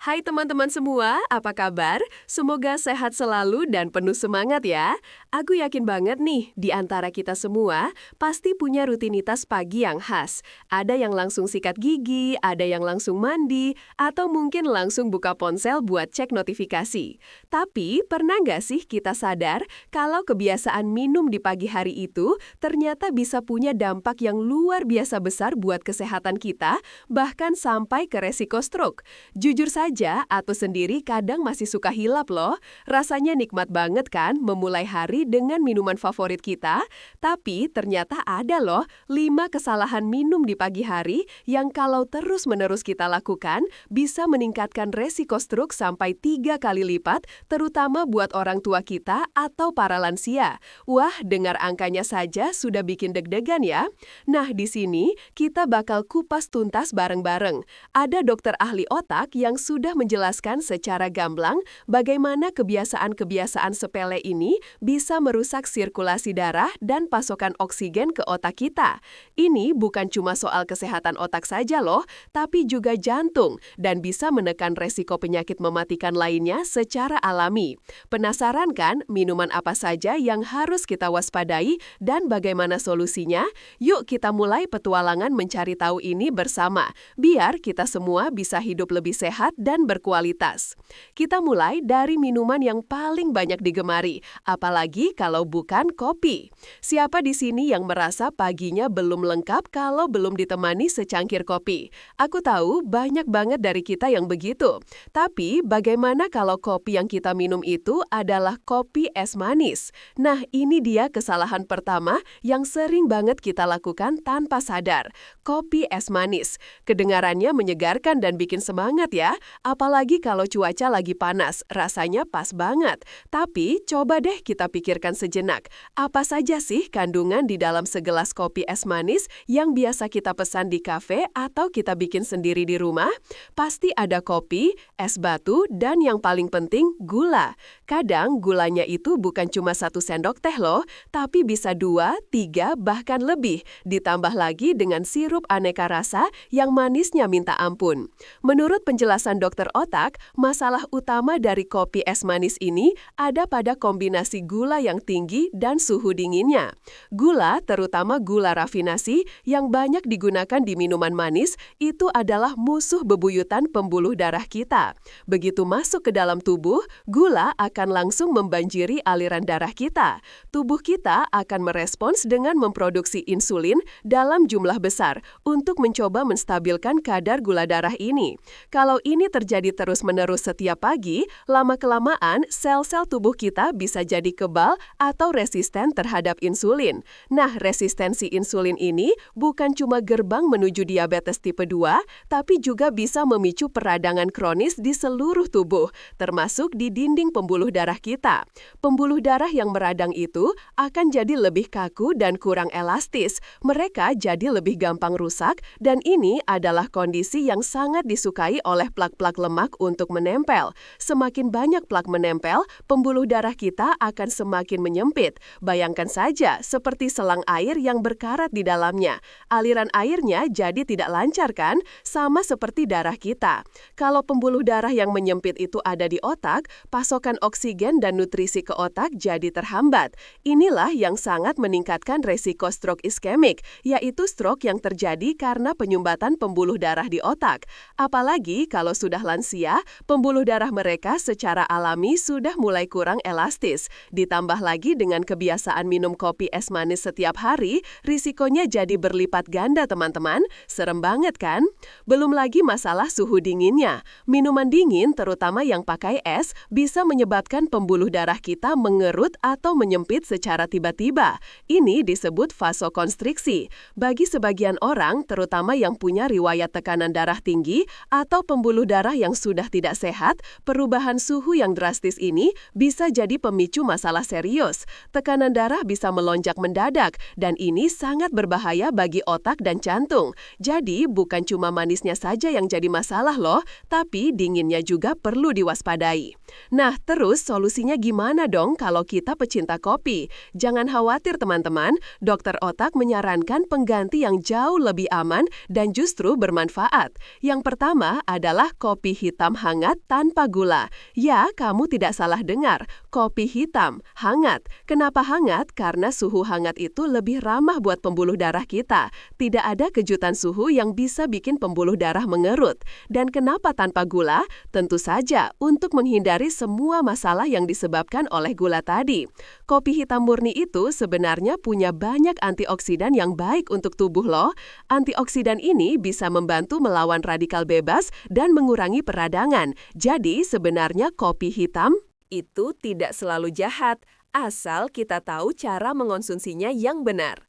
Hai teman-teman semua, apa kabar? Semoga sehat selalu dan penuh semangat ya. Aku yakin banget nih, di antara kita semua pasti punya rutinitas pagi yang khas. Ada yang langsung sikat gigi, ada yang langsung mandi, atau mungkin langsung buka ponsel buat cek notifikasi. Tapi, pernah nggak sih kita sadar kalau kebiasaan minum di pagi hari itu ternyata bisa punya dampak yang luar biasa besar buat kesehatan kita, bahkan sampai ke resiko stroke? Jujur saja, aku sendiri kadang masih suka hilap loh. Rasanya nikmat banget kan memulai hari dengan minuman favorit kita. Tapi ternyata ada loh 5 kesalahan minum di pagi hari yang kalau terus-menerus kita lakukan bisa meningkatkan resiko stroke sampai 3 kali lipat, terutama buat orang tua kita atau para lansia. Wah, dengar angkanya saja sudah bikin deg-degan ya. Nah, di sini kita bakal kupas tuntas bareng-bareng. Ada dokter ahli otak yang sudah menjelaskan secara gamblang bagaimana kebiasaan-kebiasaan sepele ini bisa merusak sirkulasi darah dan pasokan oksigen ke otak kita. Ini bukan cuma soal kesehatan otak saja loh, tapi juga jantung dan bisa menekan resiko penyakit mematikan lainnya secara alami. Penasaran kan minuman apa saja yang harus kita waspadai dan bagaimana solusinya? Yuk kita mulai petualangan mencari tahu ini bersama, biar kita semua bisa hidup lebih sehat dan berkualitas. Kita mulai dari minuman yang paling banyak digemari, apalagi kalau bukan kopi. Siapa di sini yang merasa paginya belum lengkap kalau belum ditemani secangkir kopi? Aku tahu banyak banget dari kita yang begitu. Tapi bagaimana kalau kopi yang kita minum itu adalah kopi es manis? Nah, ini dia kesalahan pertama yang sering banget kita lakukan tanpa sadar. Kopi es manis. Kedengarannya menyegarkan dan bikin semangat ya. Apalagi kalau cuaca lagi panas, rasanya pas banget. Tapi coba deh kita pikirkan sejenak. Apa saja sih kandungan di dalam segelas kopi es manis yang biasa kita pesan di kafe atau kita bikin sendiri di rumah? Pasti ada kopi, es batu, dan yang paling penting gula. Kadang gulanya itu bukan cuma 1 sendok teh loh, tapi bisa 2, 3, bahkan lebih. Ditambah lagi dengan sirup aneka rasa yang manisnya minta ampun. Menurut penjelasan dokter otak, masalah utama dari kopi es manis ini ada pada kombinasi gula yang tinggi dan suhu dinginnya. Gula, terutama gula rafinasi yang banyak digunakan di minuman manis, itu adalah musuh bebuyutan pembuluh darah kita. Begitu masuk ke dalam tubuh, gula akan langsung membanjiri aliran darah kita. Tubuh kita akan merespons dengan memproduksi insulin dalam jumlah besar untuk mencoba menstabilkan kadar gula darah ini. Kalau ini terjadi terus-menerus setiap pagi, lama-kelamaan sel-sel tubuh kita bisa jadi kebal atau resisten terhadap insulin. Nah, resistensi insulin ini bukan cuma gerbang menuju diabetes tipe 2, tapi juga bisa memicu peradangan kronis di seluruh tubuh, termasuk di dinding pembuluh darah kita. Pembuluh darah yang meradang itu akan jadi lebih kaku dan kurang elastis. Mereka jadi lebih gampang rusak, dan ini adalah kondisi yang sangat disukai oleh plak-plak lemak untuk menempel. Semakin banyak plak menempel, pembuluh darah kita akan semakin menyempit. Bayangkan saja, seperti selang air yang berkarat di dalamnya. Aliran airnya jadi tidak lancar kan? Sama seperti darah kita. Kalau pembuluh darah yang menyempit itu ada di otak, pasokan oksigen dan nutrisi ke otak jadi terhambat. Inilah yang sangat meningkatkan resiko stroke iskemik, yaitu stroke yang terjadi karena penyumbatan pembuluh darah di otak. Apalagi kalau sudah lansia, pembuluh darah mereka secara alami sudah mulai kurang elastis. Ditambah lagi dengan kebiasaan minum kopi es manis setiap hari, risikonya jadi berlipat ganda teman-teman. Serem banget kan? Belum lagi masalah suhu dinginnya. Minuman dingin, terutama yang pakai es, bisa menyebabkan pembuluh darah kita mengerut atau menyempit secara tiba-tiba. Ini disebut vasokonstriksi. Bagi sebagian orang, terutama yang punya riwayat tekanan darah tinggi atau pembuluh darah yang sudah tidak sehat, perubahan suhu yang drastis ini bisa jadi pemicu masalah serius. Tekanan darah bisa melonjak mendadak, dan ini sangat berbahaya bagi otak dan jantung. Jadi, bukan cuma manisnya saja yang jadi masalah loh, tapi dinginnya juga perlu diwaspadai. Nah, terus solusinya gimana dong kalau kita pecinta kopi? Jangan khawatir teman-teman, dokter otak menyarankan pengganti yang jauh lebih aman dan justru bermanfaat. Yang pertama adalah kopi kopi hitam hangat tanpa gula. Ya, kamu tidak salah dengar. Kopi hitam hangat. Kenapa hangat? Karena suhu hangat itu lebih ramah buat pembuluh darah kita. Tidak ada kejutan suhu yang bisa bikin pembuluh darah mengerut. Dan kenapa tanpa gula? Tentu saja untuk menghindari semua masalah yang disebabkan oleh gula tadi. Kopi hitam murni itu sebenarnya punya banyak antioksidan yang baik untuk tubuh loh. Antioksidan ini bisa membantu melawan radikal bebas dan mengurangi peradangan. Jadi sebenarnya kopi hitam itu tidak selalu jahat, asal kita tahu cara mengonsumsinya yang benar.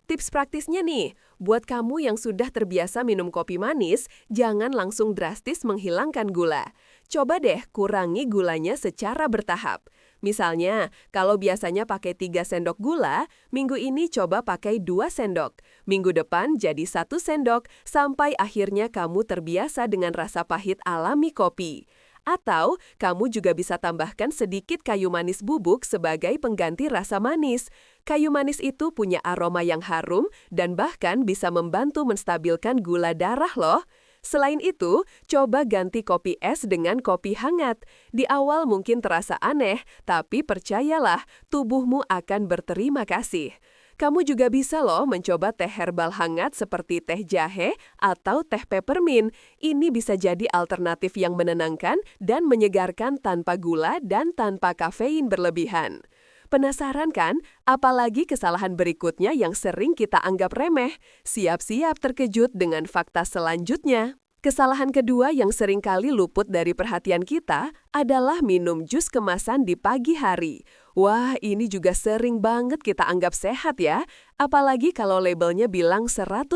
Tips praktisnya nih, buat kamu yang sudah terbiasa minum kopi manis, jangan langsung drastis menghilangkan gula. Coba deh kurangi gulanya secara bertahap. Misalnya, kalau biasanya pakai 3 sendok gula, minggu ini coba pakai 2 sendok. Minggu depan jadi 1 sendok, sampai akhirnya kamu terbiasa dengan rasa pahit alami kopi. Atau, kamu juga bisa tambahkan sedikit kayu manis bubuk sebagai pengganti rasa manis. Kayu manis itu punya aroma yang harum dan bahkan bisa membantu menstabilkan gula darah loh. Selain itu, coba ganti kopi es dengan kopi hangat. Di awal mungkin terasa aneh, tapi percayalah, tubuhmu akan berterima kasih. Kamu juga bisa loh mencoba teh herbal hangat seperti teh jahe atau teh peppermint. Ini bisa jadi alternatif yang menenangkan dan menyegarkan tanpa gula dan tanpa kafein berlebihan. Penasaran kan? Apalagi kesalahan berikutnya yang sering kita anggap remeh. Siap-siap terkejut dengan fakta selanjutnya. Kesalahan kedua yang seringkali luput dari perhatian kita adalah minum jus kemasan di pagi hari. Wah, ini juga sering banget kita anggap sehat ya. Apalagi kalau labelnya bilang 100%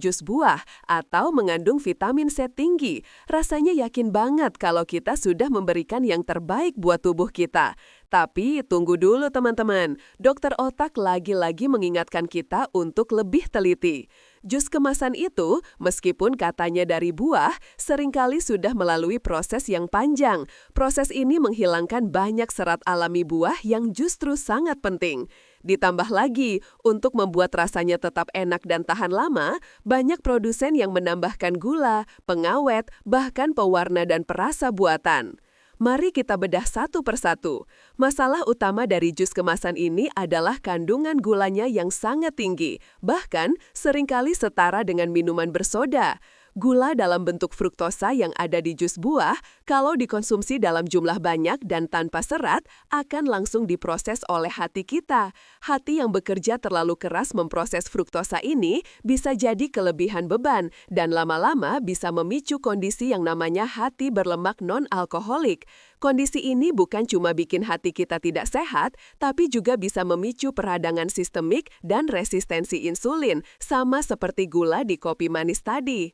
jus buah atau mengandung vitamin C tinggi. Rasanya yakin banget kalau kita sudah memberikan yang terbaik buat tubuh kita. Tapi tunggu dulu teman-teman, dokter otak lagi-lagi mengingatkan kita untuk lebih teliti. Jus kemasan itu, meskipun katanya dari buah, seringkali sudah melalui proses yang panjang. Proses ini menghilangkan banyak serat alami buah yang justru sangat penting. Ditambah lagi, untuk membuat rasanya tetap enak dan tahan lama, banyak produsen yang menambahkan gula, pengawet, bahkan pewarna dan perasa buatan. Mari kita bedah satu persatu. Masalah utama dari jus kemasan ini adalah kandungan gulanya yang sangat tinggi, bahkan seringkali setara dengan minuman bersoda. Gula dalam bentuk fruktosa yang ada di jus buah, kalau dikonsumsi dalam jumlah banyak dan tanpa serat, akan langsung diproses oleh hati kita. Hati yang bekerja terlalu keras memproses fruktosa ini bisa jadi kelebihan beban, dan lama-lama bisa memicu kondisi yang namanya hati berlemak non-alkoholik. Kondisi ini bukan cuma bikin hati kita tidak sehat, tapi juga bisa memicu peradangan sistemik dan resistensi insulin, sama seperti gula di kopi manis tadi.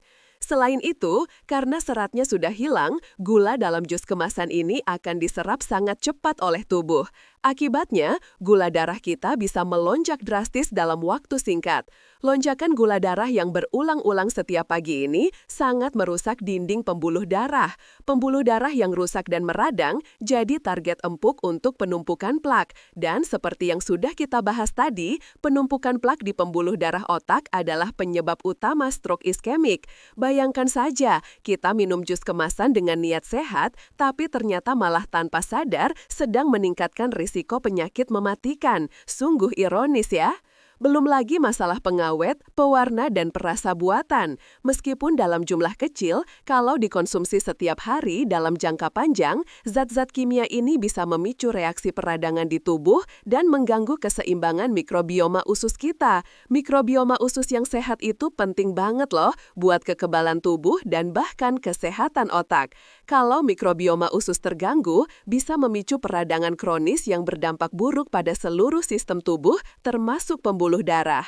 Selain itu, karena seratnya sudah hilang, gula dalam jus kemasan ini akan diserap sangat cepat oleh tubuh. Akibatnya, gula darah kita bisa melonjak drastis dalam waktu singkat. Lonjakan gula darah yang berulang-ulang setiap pagi ini sangat merusak dinding pembuluh darah. Pembuluh darah yang rusak dan meradang jadi target empuk untuk penumpukan plak. Dan seperti yang sudah kita bahas tadi, penumpukan plak di pembuluh darah otak adalah penyebab utama stroke iskemik. Bayangkan saja, kita minum jus kemasan dengan niat sehat, tapi ternyata malah tanpa sadar sedang meningkatkan risiko penyakit mematikan. Sungguh ironis ya. Belum lagi masalah pengawet, pewarna, dan perasa buatan. Meskipun dalam jumlah kecil, kalau dikonsumsi setiap hari dalam jangka panjang, zat-zat kimia ini bisa memicu reaksi peradangan di tubuh dan mengganggu keseimbangan mikrobioma usus kita. Mikrobioma usus yang sehat itu penting banget loh buat kekebalan tubuh dan bahkan kesehatan otak. Kalau mikrobioma usus terganggu, bisa memicu peradangan kronis yang berdampak buruk pada seluruh sistem tubuh, termasuk pembuluh darah.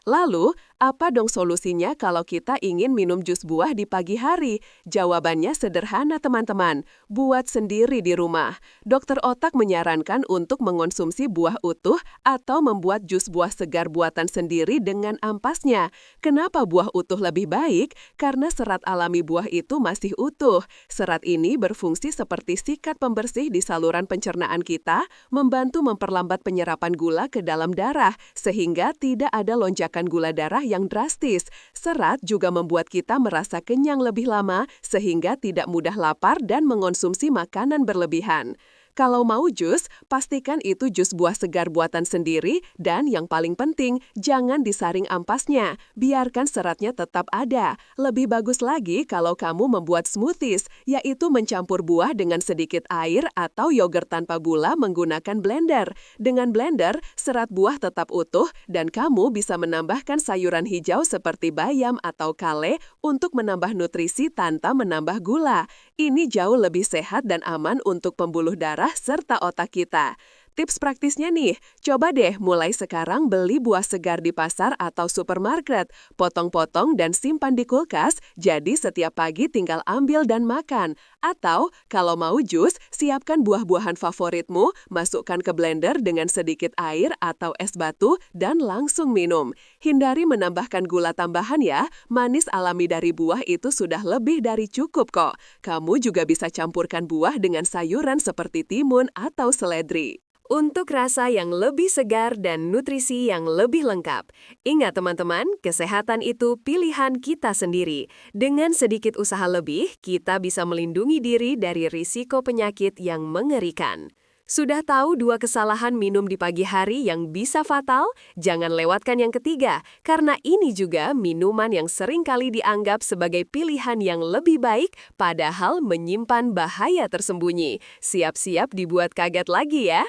Lalu, apa dong solusinya kalau kita ingin minum jus buah di pagi hari? Jawabannya sederhana teman-teman, buat sendiri di rumah. Dokter otak menyarankan untuk mengonsumsi buah utuh atau membuat jus buah segar buatan sendiri dengan ampasnya. Kenapa buah utuh lebih baik? Karena serat alami buah itu masih utuh. Serat ini berfungsi seperti sikat pembersih di saluran pencernaan kita, membantu memperlambat penyerapan gula ke dalam darah, sehingga tidak ada lonjakan gula darah yang drastis. Serat juga membuat kita merasa kenyang lebih lama sehingga tidak mudah lapar dan mengonsumsi makanan berlebihan. Kalau mau jus, pastikan itu jus buah segar buatan sendiri dan yang paling penting, jangan disaring ampasnya. Biarkan seratnya tetap ada. Lebih bagus lagi kalau kamu membuat smoothies, yaitu mencampur buah dengan sedikit air atau yogurt tanpa gula menggunakan blender. Dengan blender, serat buah tetap utuh dan kamu bisa menambahkan sayuran hijau seperti bayam atau kale untuk menambah nutrisi tanpa menambah gula. Ini jauh lebih sehat dan aman untuk pembuluh darah serta otak kita. Tips praktisnya nih, coba deh mulai sekarang beli buah segar di pasar atau supermarket, potong-potong dan simpan di kulkas, jadi setiap pagi tinggal ambil dan makan. Atau, kalau mau jus, siapkan buah-buahan favoritmu, masukkan ke blender dengan sedikit air atau es batu, dan langsung minum. Hindari menambahkan gula tambahan ya, manis alami dari buah itu sudah lebih dari cukup kok. Kamu juga bisa campurkan buah dengan sayuran seperti timun atau seledri. Untuk rasa yang lebih segar dan nutrisi yang lebih lengkap. Ingat teman-teman, kesehatan itu pilihan kita sendiri. Dengan sedikit usaha lebih, kita bisa melindungi diri dari risiko penyakit yang mengerikan. Sudah tahu 2 kesalahan minum di pagi hari yang bisa fatal? Jangan lewatkan yang ketiga, karena ini juga minuman yang sering kali dianggap sebagai pilihan yang lebih baik, padahal menyimpan bahaya tersembunyi. Siap-siap dibuat kaget lagi ya.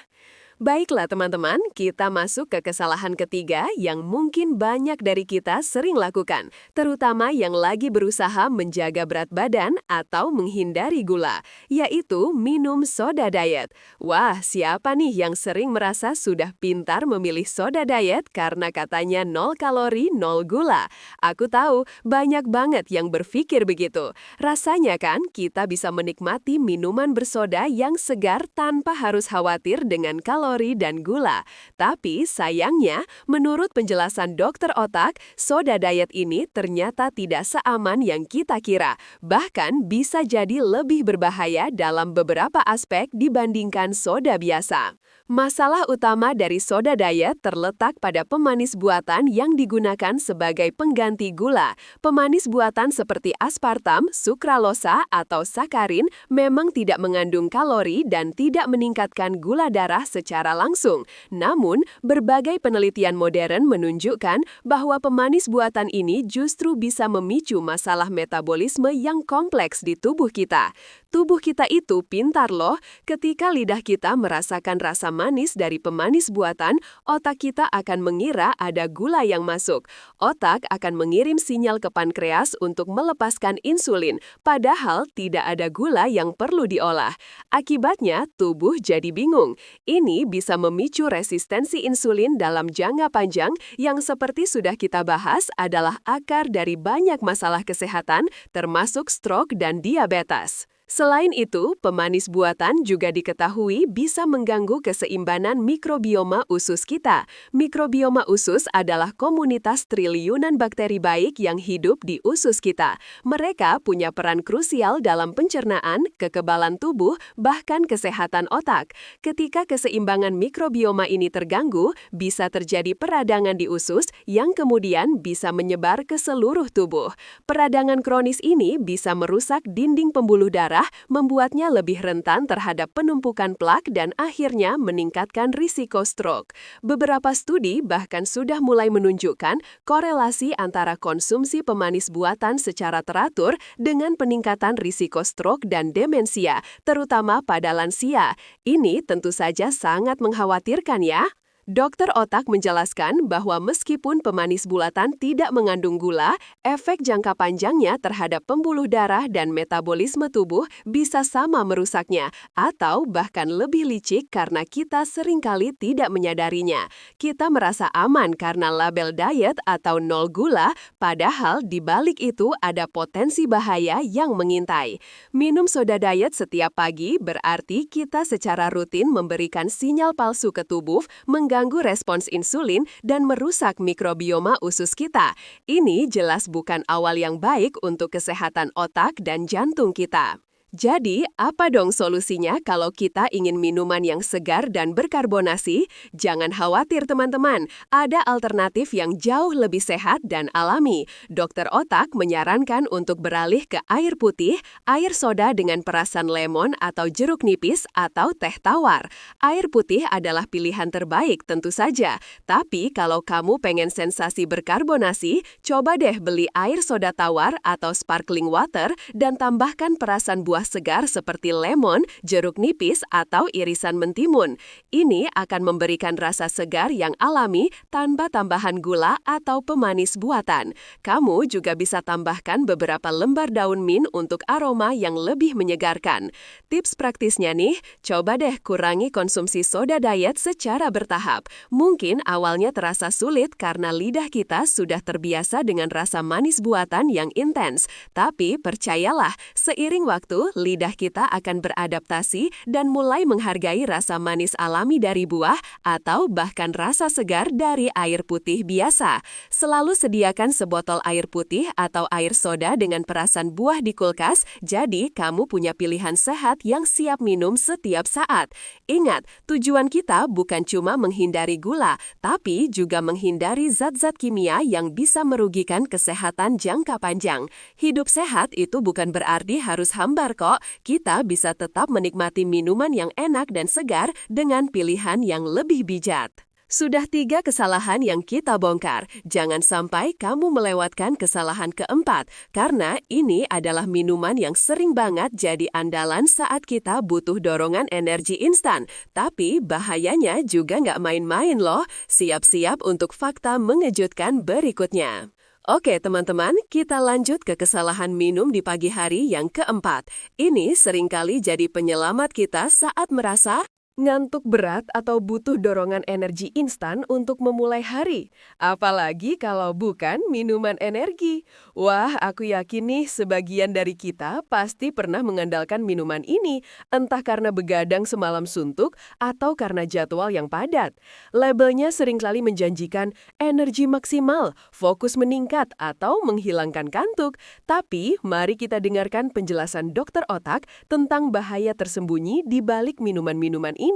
Baiklah teman-teman, kita masuk ke kesalahan ketiga yang mungkin banyak dari kita sering lakukan, terutama yang lagi berusaha menjaga berat badan atau menghindari gula, yaitu minum soda diet. Wah, siapa nih yang sering merasa sudah pintar memilih soda diet karena katanya 0 kalori, 0 gula? Aku tahu, banyak banget yang berpikir begitu. Rasanya kan kita bisa menikmati minuman bersoda yang segar tanpa harus khawatir dengan kalori dan gula. Tapi sayangnya, menurut penjelasan dokter otak, soda diet ini ternyata tidak seaman yang kita kira. Bahkan bisa jadi lebih berbahaya dalam beberapa aspek dibandingkan soda biasa. Masalah utama dari soda diet terletak pada pemanis buatan yang digunakan sebagai pengganti gula. Pemanis buatan seperti aspartam, sukralosa, atau sakarin memang tidak mengandung kalori dan tidak meningkatkan gula darah secara langsung. Namun, berbagai penelitian modern menunjukkan bahwa pemanis buatan ini justru bisa memicu masalah metabolisme yang kompleks di tubuh kita. Tubuh kita itu pintar loh, ketika lidah kita merasakan rasa manis dari pemanis buatan, otak kita akan mengira ada gula yang masuk. Otak akan mengirim sinyal ke pankreas untuk melepaskan insulin, padahal tidak ada gula yang perlu diolah. Akibatnya, tubuh jadi bingung. Ini bisa memicu resistensi insulin dalam jangka panjang yang seperti sudah kita bahas adalah akar dari banyak masalah kesehatan, termasuk stroke dan diabetes. Selain itu, pemanis buatan juga diketahui bisa mengganggu keseimbangan mikrobioma usus kita. Mikrobioma usus adalah komunitas triliunan bakteri baik yang hidup di usus kita. Mereka punya peran krusial dalam pencernaan, kekebalan tubuh, bahkan kesehatan otak. Ketika keseimbangan mikrobioma ini terganggu, bisa terjadi peradangan di usus yang kemudian bisa menyebar ke seluruh tubuh. Peradangan kronis ini bisa merusak dinding pembuluh darah, membuatnya lebih rentan terhadap penumpukan plak dan akhirnya meningkatkan risiko stroke. Beberapa studi bahkan sudah mulai menunjukkan korelasi antara konsumsi pemanis buatan secara teratur dengan peningkatan risiko stroke dan demensia, terutama pada lansia. Ini tentu saja sangat mengkhawatirkan ya. Dokter otak menjelaskan bahwa meskipun pemanis buatan tidak mengandung gula, efek jangka panjangnya terhadap pembuluh darah dan metabolisme tubuh bisa sama merusaknya, atau bahkan lebih licik karena kita seringkali tidak menyadarinya. Kita merasa aman karena label diet atau 0 gula, padahal di balik itu ada potensi bahaya yang mengintai. Minum soda diet setiap pagi berarti kita secara rutin memberikan sinyal palsu ke tubuh, mengganggu respons insulin dan merusak mikrobioma usus kita. Ini jelas bukan awal yang baik untuk kesehatan otak dan jantung kita. Jadi, apa dong solusinya kalau kita ingin minuman yang segar dan berkarbonasi? Jangan khawatir teman-teman, ada alternatif yang jauh lebih sehat dan alami. Dokter Otak menyarankan untuk beralih ke air putih, air soda dengan perasan lemon atau jeruk nipis, atau teh tawar. Air putih adalah pilihan terbaik tentu saja, tapi kalau kamu pengen sensasi berkarbonasi, coba deh beli air soda tawar atau sparkling water dan tambahkan perasan buah segar seperti lemon, jeruk nipis, atau irisan mentimun. Ini akan memberikan rasa segar yang alami tanpa tambahan gula atau pemanis buatan. Kamu juga bisa tambahkan beberapa lembar daun mint untuk aroma yang lebih menyegarkan. Tips praktisnya nih, coba deh kurangi konsumsi soda diet secara bertahap. Mungkin awalnya terasa sulit karena lidah kita sudah terbiasa dengan rasa manis buatan yang intens. Tapi percayalah, seiring waktu, lidah kita akan beradaptasi dan mulai menghargai rasa manis alami dari buah atau bahkan rasa segar dari air putih biasa. Selalu sediakan sebotol air putih atau air soda dengan perasan buah di kulkas, jadi kamu punya pilihan sehat yang siap minum setiap saat. Ingat, tujuan kita bukan cuma menghindari gula, tapi juga menghindari zat-zat kimia yang bisa merugikan kesehatan jangka panjang. Hidup sehat itu bukan berarti harus hambar kok. Kita bisa tetap menikmati minuman yang enak dan segar dengan pilihan yang lebih bijak. Sudah 3 kesalahan yang kita bongkar. Jangan sampai kamu melewatkan kesalahan keempat, karena ini adalah minuman yang sering banget jadi andalan saat kita butuh dorongan energi instan. Tapi bahayanya juga nggak main-main loh. Siap-siap untuk fakta mengejutkan berikutnya. Oke teman-teman, kita lanjut ke kesalahan minum di pagi hari yang keempat. Ini seringkali jadi penyelamat kita saat merasa ngantuk berat atau butuh dorongan energi instan untuk memulai hari. Apalagi kalau bukan minuman energi. Wah, aku yakin nih sebagian dari kita pasti pernah mengandalkan minuman ini, entah karena begadang semalam suntuk atau karena jadwal yang padat. Labelnya seringkali menjanjikan energi maksimal, fokus meningkat, atau menghilangkan kantuk. Tapi, mari kita dengarkan penjelasan dokter otak tentang bahaya tersembunyi di balik minuman-minuman ini.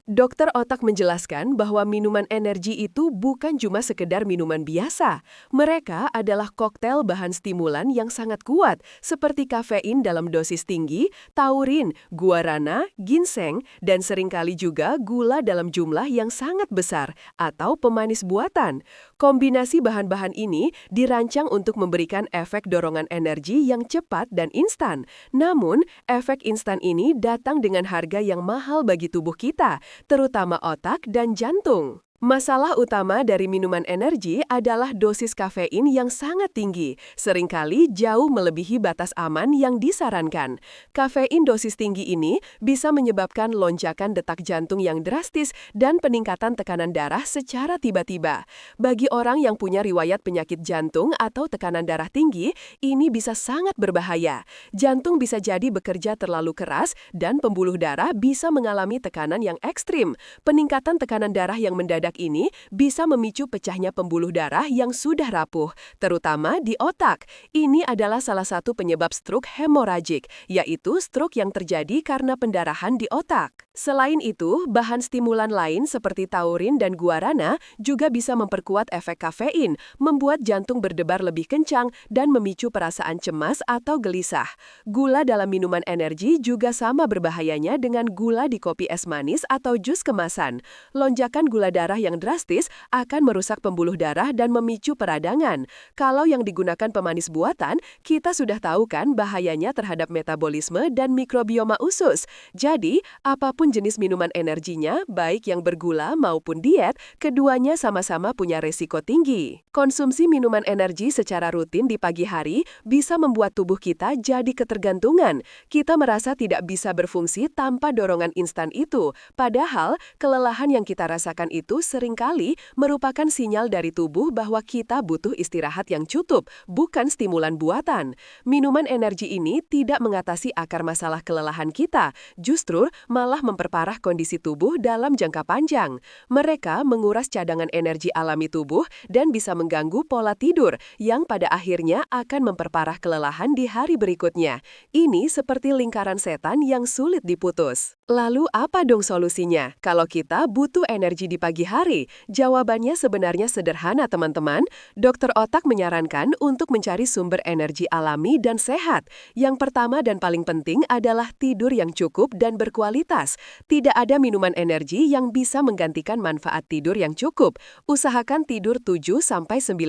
Dokter Otak menjelaskan bahwa minuman energi itu bukan cuma sekedar minuman biasa. Mereka adalah koktail bahan stimulan yang sangat kuat, seperti kafein dalam dosis tinggi, taurin, guarana, ginseng, dan seringkali juga gula dalam jumlah yang sangat besar, atau pemanis buatan. Kombinasi bahan-bahan ini dirancang untuk memberikan efek dorongan energi yang cepat dan instan. Namun, efek instan ini datang dengan harga yang mahal bagi tubuh kita, terutama otak dan jantung. Masalah utama dari minuman energi adalah dosis kafein yang sangat tinggi, seringkali jauh melebihi batas aman yang disarankan. Kafein dosis tinggi ini bisa menyebabkan lonjakan detak jantung yang drastis dan peningkatan tekanan darah secara tiba-tiba. Bagi orang yang punya riwayat penyakit jantung atau tekanan darah tinggi, ini bisa sangat berbahaya. Jantung bisa jadi bekerja terlalu keras dan pembuluh darah bisa mengalami tekanan yang ekstrim. Peningkatan tekanan darah yang mendadak ini bisa memicu pecahnya pembuluh darah yang sudah rapuh, terutama di otak. Ini adalah salah satu penyebab stroke hemoragik, yaitu stroke yang terjadi karena pendarahan di otak. Selain itu, bahan stimulan lain seperti taurin dan guarana juga bisa memperkuat efek kafein, membuat jantung berdebar lebih kencang dan memicu perasaan cemas atau gelisah. Gula dalam minuman energi juga sama berbahayanya dengan gula di kopi es manis atau jus kemasan. Lonjakan gula darah yang drastis akan merusak pembuluh darah dan memicu peradangan. Kalau yang digunakan pemanis buatan, kita sudah tahu kan bahayanya terhadap metabolisme dan mikrobioma usus. Jadi, apapun jenis minuman energinya, baik yang bergula maupun diet, keduanya sama-sama punya resiko tinggi. Konsumsi minuman energi secara rutin di pagi hari bisa membuat tubuh kita jadi ketergantungan. Kita merasa tidak bisa berfungsi tanpa dorongan instan itu, padahal kelelahan yang kita rasakan itu seringkali merupakan sinyal dari tubuh bahwa kita butuh istirahat yang cukup, bukan stimulan buatan. Minuman energi ini tidak mengatasi akar masalah kelelahan kita, justru malah memperparah kondisi tubuh dalam jangka panjang. Mereka menguras cadangan energi alami tubuh dan bisa mengganggu pola tidur yang pada akhirnya akan memperparah kelelahan di hari berikutnya. Ini seperti lingkaran setan yang sulit diputus. Lalu apa dong solusinya? Kalau kita butuh energi di pagi hari, jawabannya sebenarnya sederhana teman-teman. Dokter otak menyarankan untuk mencari sumber energi alami dan sehat. Yang pertama dan paling penting adalah tidur yang cukup dan berkualitas. Tidak ada minuman energi yang bisa menggantikan manfaat tidur yang cukup. Usahakan tidur 7-9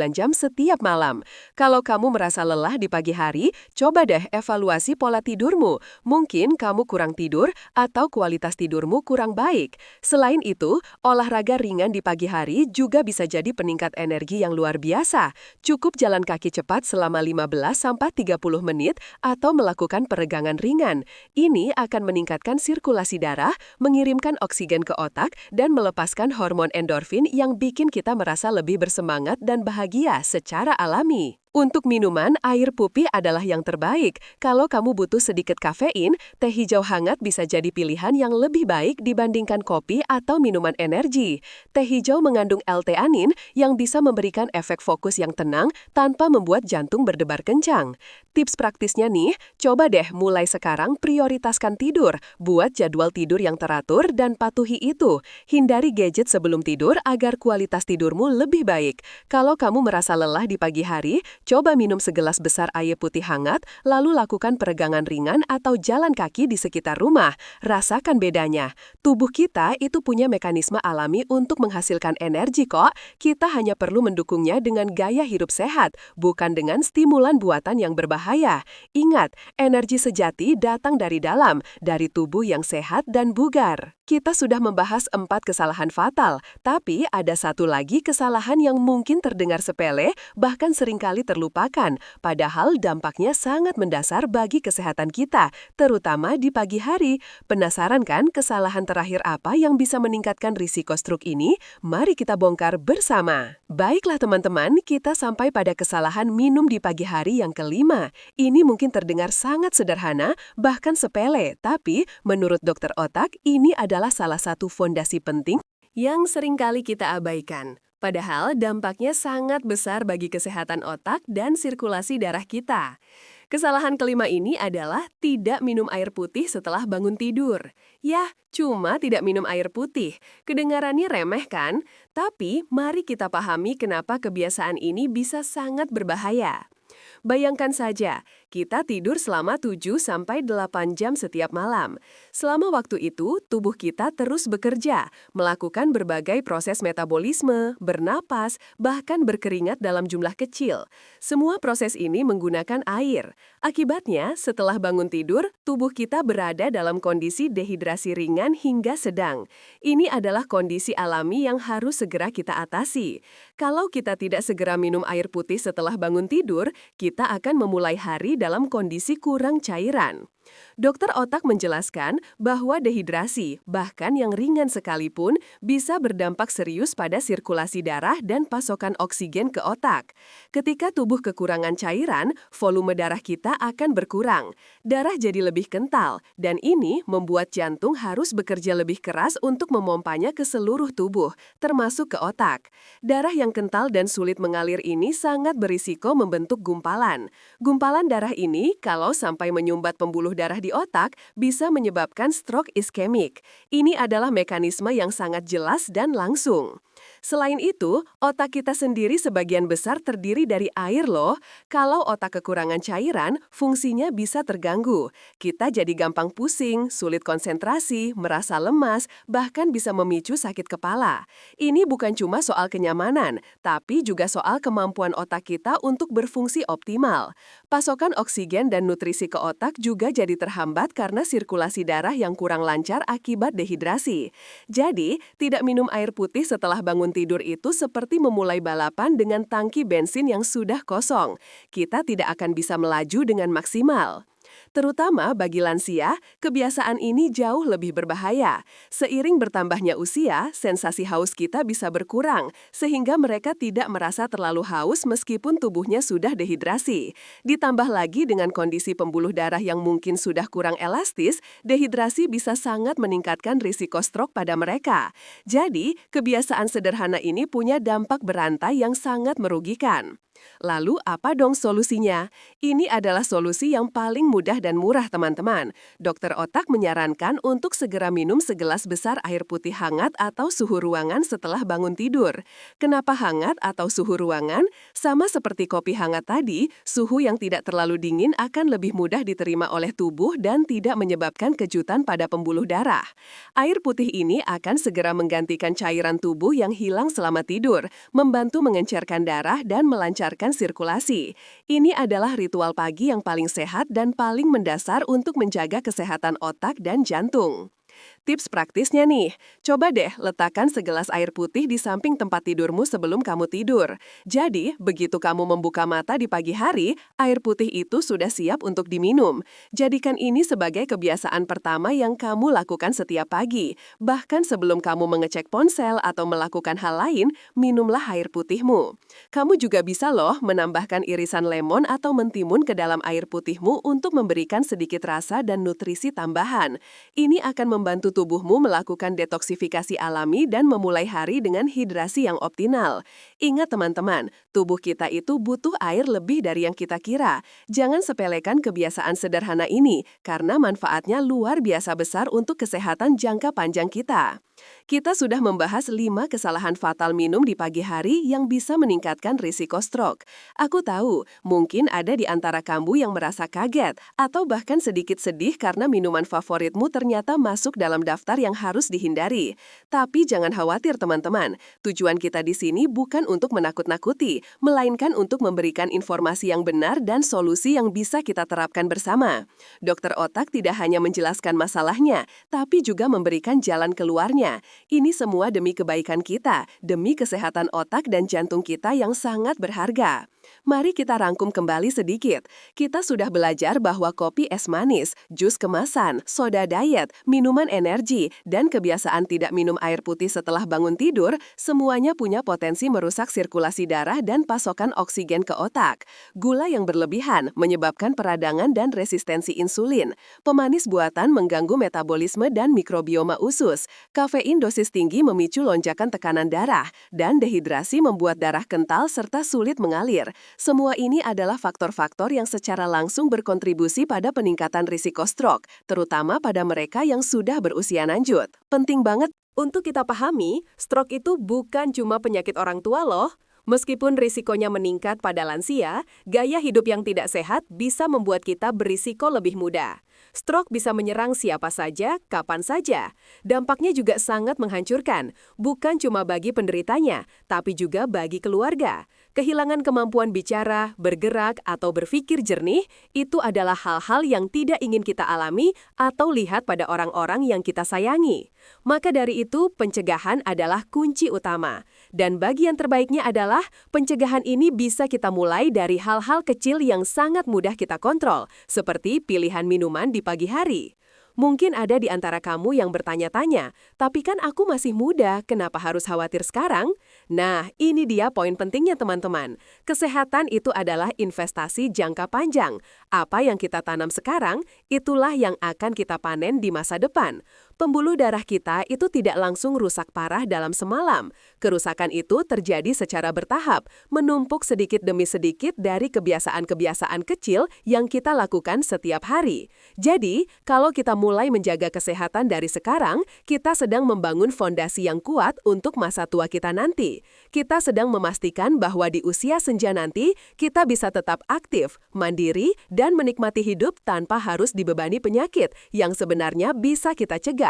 jam setiap malam. Kalau kamu merasa lelah di pagi hari, coba deh evaluasi pola tidurmu. Mungkin kamu kurang tidur atau kualitas tidurmu kurang baik. Selain itu, olahraga ringan di pagi hari juga bisa jadi peningkat energi yang luar biasa. Cukup jalan kaki cepat selama 15-30 menit atau melakukan peregangan ringan. Ini akan meningkatkan sirkulasi darah, mengirimkan oksigen ke otak, dan melepaskan hormon endorfin yang bikin kita merasa lebih bersemangat dan bahagia secara alami. Untuk minuman, air putih adalah yang terbaik. Kalau kamu butuh sedikit kafein, teh hijau hangat bisa jadi pilihan yang lebih baik dibandingkan kopi atau minuman energi. Teh hijau mengandung L-theanin yang bisa memberikan efek fokus yang tenang tanpa membuat jantung berdebar kencang. Tips praktisnya nih, coba deh mulai sekarang prioritaskan tidur, buat jadwal tidur yang teratur dan patuhi itu. Hindari gadget sebelum tidur agar kualitas tidurmu lebih baik. Kalau kamu merasa lelah di pagi hari, coba minum segelas besar air putih hangat, lalu lakukan peregangan ringan atau jalan kaki di sekitar rumah. Rasakan bedanya. Tubuh kita itu punya mekanisme alami untuk menghasilkan energi kok. Kita hanya perlu mendukungnya dengan gaya hidup sehat, bukan dengan stimulan buatan yang berbahaya. Ingat, energi sejati datang dari dalam, dari tubuh yang sehat dan bugar. Kita sudah membahas 4 kesalahan fatal, tapi ada satu lagi kesalahan yang mungkin terdengar sepele, bahkan seringkali terlupakan, padahal dampaknya sangat mendasar bagi kesehatan kita, terutama di pagi hari. Penasaran kan kesalahan terakhir apa yang bisa meningkatkan risiko stroke ini? Mari kita bongkar bersama. Baiklah teman-teman, kita sampai pada kesalahan minum di pagi hari yang kelima. Ini mungkin terdengar sangat sederhana, bahkan sepele, tapi menurut dokter otak, ini adalah salah satu fondasi penting yang seringkali kita abaikan. Padahal dampaknya sangat besar bagi kesehatan otak dan sirkulasi darah kita. Kesalahan kelima ini adalah tidak minum air putih setelah bangun tidur. Yah, cuma tidak minum air putih. Kedengarannya remeh kan? Tapi mari kita pahami kenapa kebiasaan ini bisa sangat berbahaya. Bayangkan saja, kita tidur selama 7-8 jam setiap malam. Selama waktu itu, tubuh kita terus bekerja, melakukan berbagai proses metabolisme, bernapas, bahkan berkeringat dalam jumlah kecil. Semua proses ini menggunakan air. Akibatnya, setelah bangun tidur, tubuh kita berada dalam kondisi dehidrasi ringan hingga sedang. Ini adalah kondisi alami yang harus segera kita atasi. Kalau kita tidak segera minum air putih setelah bangun tidur, kita akan memulai hari dalam kondisi kurang cairan. Dokter otak menjelaskan bahwa dehidrasi, bahkan yang ringan sekalipun, bisa berdampak serius pada sirkulasi darah dan pasokan oksigen ke otak. Ketika tubuh kekurangan cairan, volume darah kita akan berkurang. Darah jadi lebih kental, dan ini membuat jantung harus bekerja lebih keras untuk memompanya ke seluruh tubuh, termasuk ke otak. Darah yang kental dan sulit mengalir ini sangat berisiko membentuk gumpalan. Gumpalan darah ini, kalau sampai menyumbat pembuluh darah di otak, bisa menyebabkan stroke iskemik. Ini adalah mekanisme yang sangat jelas dan langsung. Selain itu, otak kita sendiri sebagian besar terdiri dari air loh. Kalau otak kekurangan cairan, fungsinya bisa terganggu. Kita jadi gampang pusing, sulit konsentrasi, merasa lemas, bahkan bisa memicu sakit kepala. Ini bukan cuma soal kenyamanan, tapi juga soal kemampuan otak kita untuk berfungsi optimal. Pasokan oksigen dan nutrisi ke otak juga jadi terhambat karena sirkulasi darah yang kurang lancar akibat dehidrasi. Jadi, tidak minum air putih setelah bangun tidur itu seperti memulai balapan dengan tangki bensin yang sudah kosong. Kita tidak akan bisa melaju dengan maksimal. Terutama bagi lansia, kebiasaan ini jauh lebih berbahaya. Seiring bertambahnya usia, sensasi haus kita bisa berkurang, sehingga mereka tidak merasa terlalu haus meskipun tubuhnya sudah dehidrasi. Ditambah lagi dengan kondisi pembuluh darah yang mungkin sudah kurang elastis, dehidrasi bisa sangat meningkatkan risiko stroke pada mereka. Jadi, kebiasaan sederhana ini punya dampak berantai yang sangat merugikan. Lalu apa dong solusinya? Ini adalah solusi yang paling mudah dan murah teman-teman. Dokter otak menyarankan untuk segera minum segelas besar air putih hangat atau suhu ruangan setelah bangun tidur. Kenapa hangat atau suhu ruangan? Sama seperti kopi hangat tadi, suhu yang tidak terlalu dingin akan lebih mudah diterima oleh tubuh dan tidak menyebabkan kejutan pada pembuluh darah. Air putih ini akan segera menggantikan cairan tubuh yang hilang selama tidur, membantu mengencerkan darah dan melancarkan sirkulasi. Ini adalah ritual pagi yang paling sehat dan paling mendasar untuk menjaga kesehatan otak dan jantung. Tips praktisnya nih, coba deh letakkan segelas air putih di samping tempat tidurmu sebelum kamu tidur. Jadi, begitu kamu membuka mata di pagi hari, air putih itu sudah siap untuk diminum. Jadikan ini sebagai kebiasaan pertama yang kamu lakukan setiap pagi. Bahkan sebelum kamu mengecek ponsel atau melakukan hal lain, minumlah air putihmu. Kamu juga bisa loh menambahkan irisan lemon atau mentimun ke dalam air putihmu untuk memberikan sedikit rasa dan nutrisi tambahan. Ini akan membantu tubuhmu melakukan detoksifikasi alami dan memulai hari dengan hidrasi yang optimal. Ingat teman-teman, tubuh kita itu butuh air lebih dari yang kita kira. Jangan sepelekan kebiasaan sederhana ini, karena manfaatnya luar biasa besar untuk kesehatan jangka panjang kita. Kita sudah membahas 5 kesalahan fatal minum di pagi hari yang bisa meningkatkan risiko stroke. Aku tahu, mungkin ada di antara kamu yang merasa kaget atau bahkan sedikit sedih karena minuman favoritmu ternyata masuk dalam daftar yang harus dihindari. Tapi jangan khawatir teman-teman, tujuan kita di sini bukan untuk menakut-nakuti, melainkan untuk memberikan informasi yang benar dan solusi yang bisa kita terapkan bersama. Dokter otak tidak hanya menjelaskan masalahnya, tapi juga memberikan jalan keluarnya. Ini semua demi kebaikan kita, demi kesehatan otak dan jantung kita yang sangat berharga. Mari kita rangkum kembali sedikit. Kita sudah belajar bahwa kopi es manis, jus kemasan, soda diet, minuman energi, dan kebiasaan tidak minum air putih setelah bangun tidur, semuanya punya potensi merusak sirkulasi darah dan pasokan oksigen ke otak. Gula yang berlebihan menyebabkan peradangan dan resistensi insulin. Pemanis buatan mengganggu metabolisme dan mikrobioma usus. Kafein dosis tinggi memicu lonjakan tekanan darah, dan dehidrasi membuat darah kental serta sulit mengalir. Semua ini adalah faktor-faktor yang secara langsung berkontribusi pada peningkatan risiko stroke, terutama pada mereka yang sudah berusia lanjut. Penting banget untuk kita pahami, stroke itu bukan cuma penyakit orang tua loh. Meskipun risikonya meningkat pada lansia, gaya hidup yang tidak sehat bisa membuat kita berisiko lebih muda. Stroke bisa menyerang siapa saja, kapan saja. Dampaknya juga sangat menghancurkan, bukan cuma bagi penderitanya, tapi juga bagi keluarga. Kehilangan kemampuan bicara, bergerak, atau berpikir jernih, itu adalah hal-hal yang tidak ingin kita alami atau lihat pada orang-orang yang kita sayangi. Maka dari itu, pencegahan adalah kunci utama. Dan bagian terbaiknya adalah, pencegahan ini bisa kita mulai dari hal-hal kecil yang sangat mudah kita kontrol, seperti pilihan minuman di pagi hari. Mungkin ada di antara kamu yang bertanya-tanya, tapi kan aku masih muda, kenapa harus khawatir sekarang? Nah, ini dia poin pentingnya teman-teman. Kesehatan itu adalah investasi jangka panjang. Apa yang kita tanam sekarang, itulah yang akan kita panen di masa depan. Pembuluh darah kita itu tidak langsung rusak parah dalam semalam. Kerusakan itu terjadi secara bertahap, menumpuk sedikit demi sedikit dari kebiasaan-kebiasaan kecil yang kita lakukan setiap hari. Jadi, kalau kita mulai menjaga kesehatan dari sekarang, kita sedang membangun fondasi yang kuat untuk masa tua kita nanti. Kita sedang memastikan bahwa di usia senja nanti, kita bisa tetap aktif, mandiri, dan menikmati hidup tanpa harus dibebani penyakit yang sebenarnya bisa kita cegah.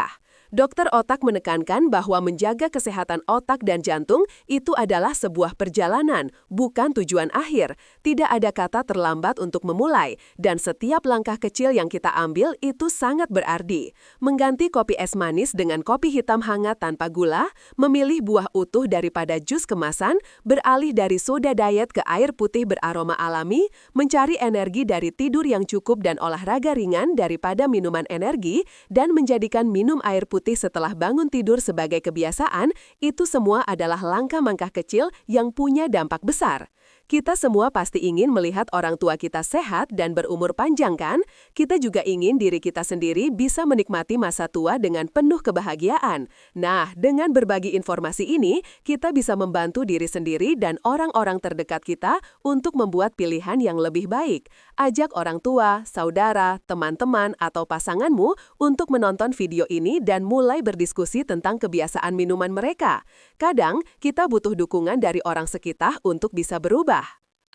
Dokter otak menekankan bahwa menjaga kesehatan otak dan jantung itu adalah sebuah perjalanan, bukan tujuan akhir. Tidak ada kata terlambat untuk memulai, dan setiap langkah kecil yang kita ambil itu sangat berarti. Mengganti kopi es manis dengan kopi hitam hangat tanpa gula, memilih buah utuh daripada jus kemasan, beralih dari soda diet ke air putih beraroma alami, mencari energi dari tidur yang cukup dan olahraga ringan daripada minuman energi, dan menjadikan minum air putih setelah bangun tidur sebagai kebiasaan, itu semua adalah langkah-langkah kecil yang punya dampak besar. Kita semua pasti ingin melihat orang tua kita sehat dan berumur panjang kan? Kita juga ingin diri kita sendiri bisa menikmati masa tua dengan penuh kebahagiaan. Nah, dengan berbagi informasi ini, kita bisa membantu diri sendiri dan orang-orang terdekat kita untuk membuat pilihan yang lebih baik. Ajak orang tua, saudara, teman-teman, atau pasanganmu untuk menonton video ini dan mulai berdiskusi tentang kebiasaan minuman mereka. Kadang, kita butuh dukungan dari orang sekitar untuk bisa berubah.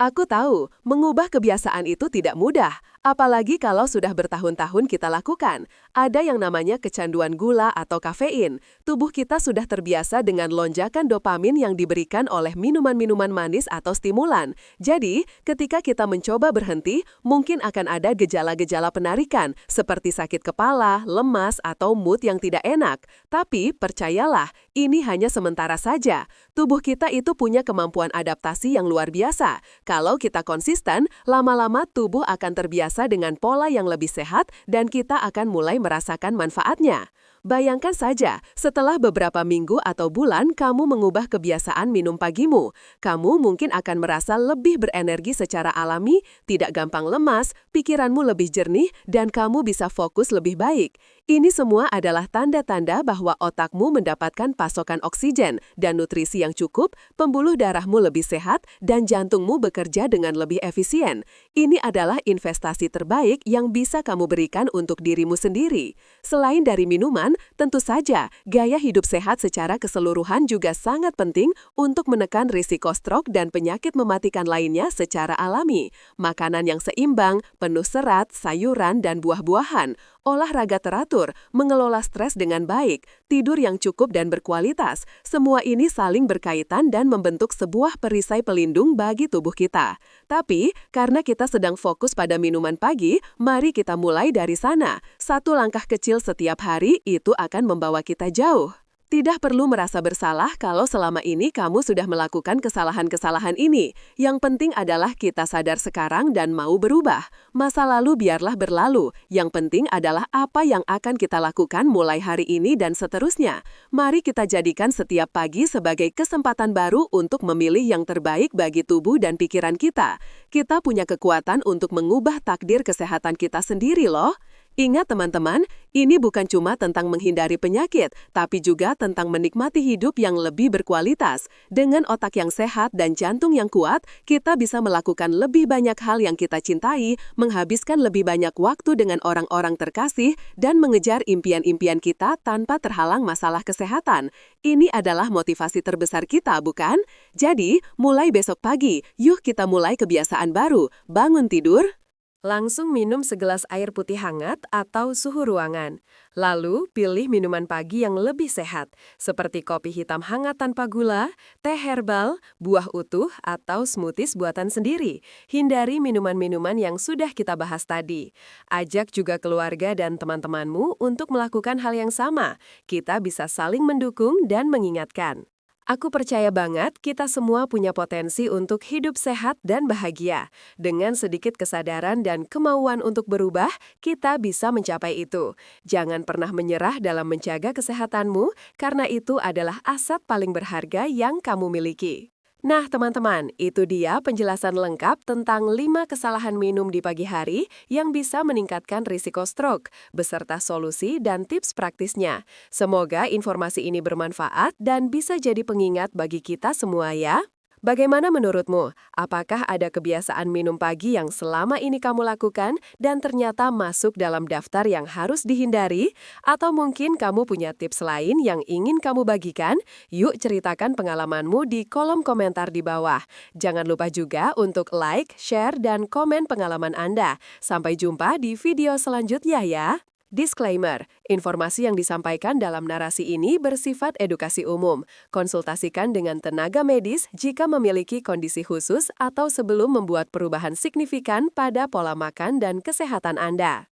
Aku tahu, mengubah kebiasaan itu tidak mudah, apalagi kalau sudah bertahun-tahun kita lakukan. Ada yang namanya kecanduan gula atau kafein. Tubuh kita sudah terbiasa dengan lonjakan dopamin yang diberikan oleh minuman-minuman manis atau stimulan. Jadi, ketika kita mencoba berhenti, mungkin akan ada gejala-gejala penarikan, seperti sakit kepala, lemas, atau mood yang tidak enak. Tapi, percayalah, ini hanya sementara saja. Tubuh kita itu punya kemampuan adaptasi yang luar biasa. Kalau kita konsisten, lama-lama tubuh akan terbiasa dengan pola yang lebih sehat dan kita akan mulai merasakan manfaatnya. Bayangkan saja, setelah beberapa minggu atau bulan kamu mengubah kebiasaan minum pagimu, kamu mungkin akan merasa lebih berenergi secara alami, tidak gampang lemas, pikiranmu lebih jernih, dan kamu bisa fokus lebih baik. Ini semua adalah tanda-tanda bahwa otakmu mendapatkan pasokan oksigen dan nutrisi yang cukup, pembuluh darahmu lebih sehat, dan jantungmu bekerja dengan lebih efisien. Ini adalah investasi terbaik yang bisa kamu berikan untuk dirimu sendiri. Selain dari minuman, tentu saja gaya hidup sehat secara keseluruhan juga sangat penting untuk menekan risiko stroke dan penyakit mematikan lainnya secara alami. Makanan yang seimbang, penuh serat, sayuran, dan buah-buahan, olahraga teratur, mengelola stres dengan baik, tidur yang cukup dan berkualitas, semua ini saling berkaitan dan membentuk sebuah perisai pelindung bagi tubuh kita. Tapi, karena kita sedang fokus pada minuman pagi, mari kita mulai dari sana. Satu langkah kecil setiap hari itu akan membawa kita jauh. Tidak perlu merasa bersalah kalau selama ini kamu sudah melakukan kesalahan-kesalahan ini. Yang penting adalah kita sadar sekarang dan mau berubah. Masa lalu biarlah berlalu. Yang penting adalah apa yang akan kita lakukan mulai hari ini dan seterusnya. Mari kita jadikan setiap pagi sebagai kesempatan baru untuk memilih yang terbaik bagi tubuh dan pikiran kita. Kita punya kekuatan untuk mengubah takdir kesehatan kita sendiri loh. Ingat teman-teman, ini bukan cuma tentang menghindari penyakit, tapi juga tentang menikmati hidup yang lebih berkualitas. Dengan otak yang sehat dan jantung yang kuat, kita bisa melakukan lebih banyak hal yang kita cintai, menghabiskan lebih banyak waktu dengan orang-orang terkasih, dan mengejar impian-impian kita tanpa terhalang masalah kesehatan. Ini adalah motivasi terbesar kita, bukan? Jadi, mulai besok pagi, yuk kita mulai kebiasaan baru. Bangun tidur, langsung minum segelas air putih hangat atau suhu ruangan. Lalu, pilih minuman pagi yang lebih sehat, seperti kopi hitam hangat tanpa gula, teh herbal, buah utuh, atau smoothies buatan sendiri. Hindari minuman-minuman yang sudah kita bahas tadi. Ajak juga keluarga dan teman-temanmu untuk melakukan hal yang sama. Kita bisa saling mendukung dan mengingatkan. Aku percaya banget kita semua punya potensi untuk hidup sehat dan bahagia. Dengan sedikit kesadaran dan kemauan untuk berubah, kita bisa mencapai itu. Jangan pernah menyerah dalam menjaga kesehatanmu, karena itu adalah aset paling berharga yang kamu miliki. Nah teman-teman, itu dia penjelasan lengkap tentang 5 kesalahan minum di pagi hari yang bisa meningkatkan risiko stroke, beserta solusi dan tips praktisnya. Semoga informasi ini bermanfaat dan bisa jadi pengingat bagi kita semua ya. Bagaimana menurutmu? Apakah ada kebiasaan minum pagi yang selama ini kamu lakukan dan ternyata masuk dalam daftar yang harus dihindari? Atau mungkin kamu punya tips lain yang ingin kamu bagikan? Yuk ceritakan pengalamanmu di kolom komentar di bawah. Jangan lupa juga untuk like, share, dan komen pengalaman Anda. Sampai jumpa di video selanjutnya ya. Disclaimer, informasi yang disampaikan dalam narasi ini bersifat edukasi umum. Konsultasikan dengan tenaga medis jika memiliki kondisi khusus atau sebelum membuat perubahan signifikan pada pola makan dan kesehatan Anda.